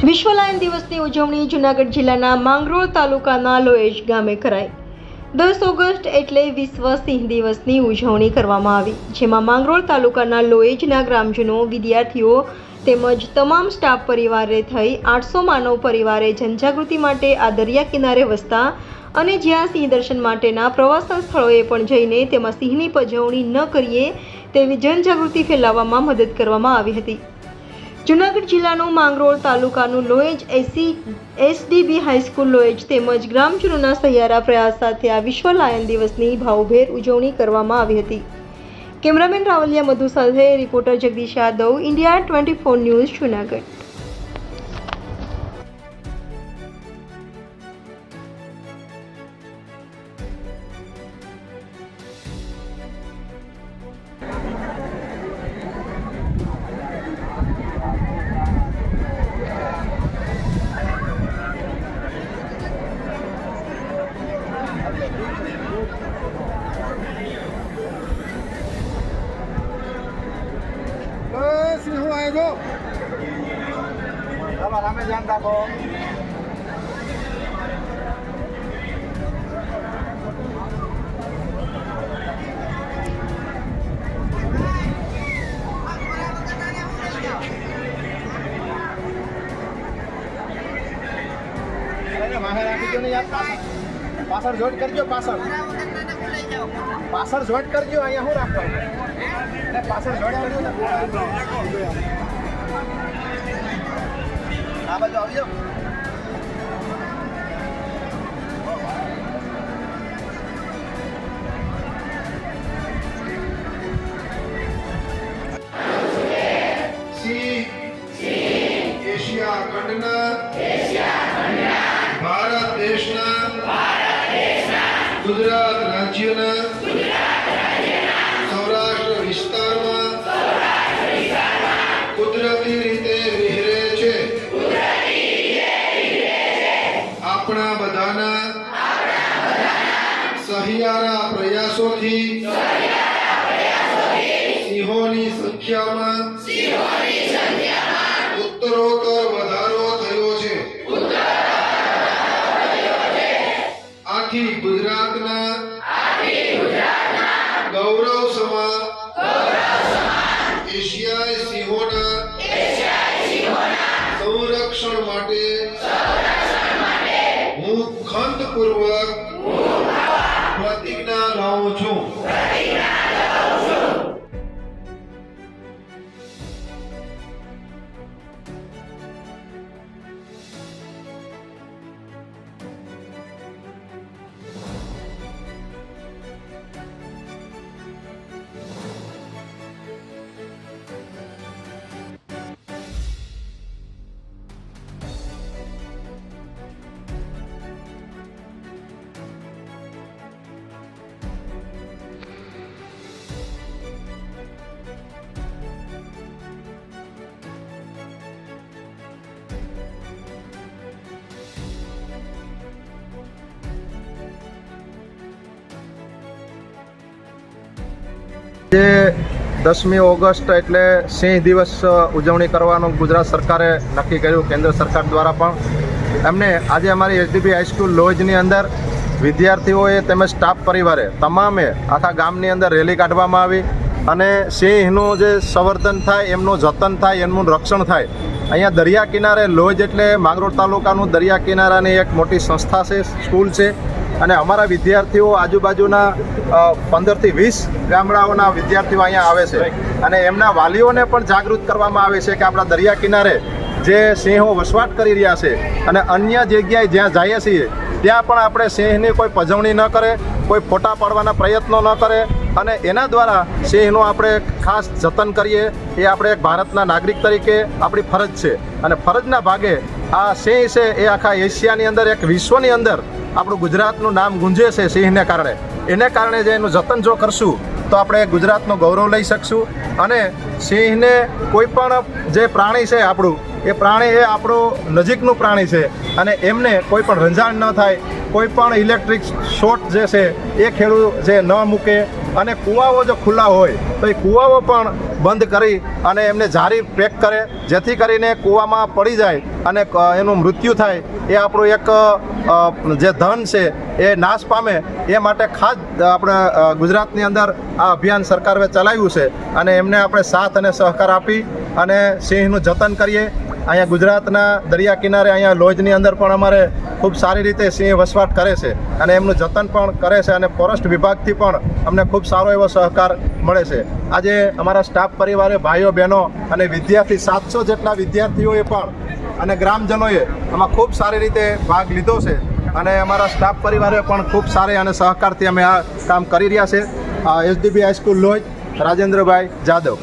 વિશ્વ લાયન દિવસની ઉજવણી જૂનાગઢ જિલ્લાના માંગરોળ તાલુકાના લોએજ ગામે કરાઈ। 10 ઓગસ્ટ એટલે વિશ્વ સિંહ દિવસની ઉજવણી કરવામાં આવી, જેમાં માંગરોળ તાલુકાના લોએજના ગ્રામજનો, વિદ્યાર્થીઓ તેમજ તમામ સ્ટાફ પરિવારે થઈ 800 માનવ પરિવારે જનજાગૃતિ માટે આ દરિયા કિનારે વસતા અને જ્યાં સિંહ દર્શન માટેના પ્રવાસન સ્થળોએ પણ જઈને તેમાં સિંહની પજવણી ન કરીએ તેવી જનજાગૃતિ ફેલાવવામાં મદદ કરવામાં આવી હતી। જૂનાગઢ જિલ્લાનું માંગરોળ તાલુકાનું લોએજ એસડીબી હાઈસ્કૂલ લોએજ તેમજ ગ્રામજનોના સહિયારા પ્રયાસ સાથે આ વિશ્વ લાયન દિવસની ભાવભેર ઉજવણી કરવામાં આવી હતી। કેમેરામેન રાવલિયા મધુ સાથે reporter Jagdish Yadav, India 24 news, Junagadh. सिंह आएगो हमें ध्यान रखो। माहे राखी क्यों नहीं यार, पासर जोड़ करजो, पासर जोड़ करजो, अहियाँ हूँ राखो पासर जोड़े आ बाजू આવી જાઓ। એશિયા ખંડના ભારત દેશના ગુજરાત રાજ્યના સૌરાષ્ટ્ર વિસ્તારમાં કુદરતી રીતે વિહરે છે। આપણા બધાના સહિયારા પ્રયાસોથી સિંહોની સંખ્યામાં ઉત્તરોત્તર વધારો થયો છે। આથી ગુજરાતના ગૌરવ સમા એશિયાઈ સિંહોના સંરક્ષણ માટે હું ખંતપૂર્વક પ્રતિજ્ઞા લઉં છું। જે 10મી ઓગસ્ટ એટલે સિંહ દિવસ ઉજવણી કરવાનું ગુજરાત સરકારે નક્કી કર્યું, કેન્દ્ર સરકાર દ્વારા પણ એમને આજે અમારી એસડીબી હાઈસ્કૂલ લોએજની અંદર વિદ્યાર્થીઓએ તેમજ સ્ટાફ પરિવારે તમામે આખા ગામની અંદર રેલી કાઢવામાં આવી અને સિંહનું જે સંવર્ધન થાય, એમનું જતન થાય, એમનું રક્ષણ થાય। અહીંયા દરિયા કિનારે લોએજ એટલે માંગરોળ તાલુકાનું દરિયા કિનારાની એક મોટી સંસ્થા છે, સ્કૂલ છે અને અમારા વિદ્યાર્થીઓ આજુબાજુના 15 થી 20 ગામડાઓના વિદ્યાર્થીઓ અહીંયા આવે છે અને એમના વાલીઓને પણ જાગૃત કરવામાં આવે છે કે આપણા દરિયા કિનારે જે સિંહો વસવાટ કરી રહ્યા છે અને અન્ય જગ્યાએ જ્યાં જઈએ છીએ ત્યાં પણ આપણે સિંહની કોઈ પજવણી ન કરે, કોઈ ફોટા પાડવાના પ્રયત્નો ન કરે અને એના દ્વારા સિંહનું આપણે ખાસ જતન કરીએ, એ આપણે એક ભારતના નાગરિક તરીકે આપણી ફરજ છે અને ફરજના ભાગે આ સિંહ છે એ આખા એશિયાની અંદર, એક વિશ્વની અંદર આપણું ગુજરાતનું નામ ગુંજે છે સિંહને કારણે। એને કારણે જે એનું જતન જો કરશું તો આપણે ગુજરાતનું ગૌરવ લઈ શકશું અને સિંહને કોઈ પણ જે પ્રાણી છે આપણું, એ પ્રાણી એ આપણું નજીકનું પ્રાણી છે અને એમને કોઈ પણ રંજાણ ન થાય, કોઈ પણ ઇલેક્ટ્રિક શોર્ટ જે છે એ ખેડૂત જે ન મૂકે અને કૂવાઓ જો ખુલ્લા હોય તો એ કૂવાઓ પણ બંધ કરી અને એમને જારી પેક કરે, જેથી કરીને કૂવામાં પડી જાય અને એનું મૃત્યુ થાય. એ આપણું એક જે ધન છે એ નાશ પામે એ માટે ખાસ આપણે ગુજરાતની અંદર આ અભિયાન સરકારે ચલાવ્યું છે અને એમને આપણે સાથ અને સહકાર આપી અને સિંહનું જતન કરીએ. અહીંયા ગુજરાતના દરિયા કિનારે અહીંયા લોજની અંદર પણ અમારે ખૂબ સારી રીતે સિંહ વસવાટ કરે છે અને એમનું જતન પણ કરે છે અને ફોરેસ્ટ વિભાગથી પણ અમને ખૂબ સારો એવો સહકાર મળે છે. આજે અમારા સ્ટાફ પરિવારે, ભાઈઓ બહેનો અને વિદ્યાર્થી 700 જેટલા વિદ્યાર્થીઓએ પણ અને ગ્રામજનોએ આમાં ખૂબ સારી રીતે ભાગ લીધો છે અને અમારા સ્ટાફ પરિવારે પણ ખૂબ સારી અને સહકારથી અમે આ કામ કરી રહ્યા છે. SDB high school Loj, Rajendrabhai Jadav.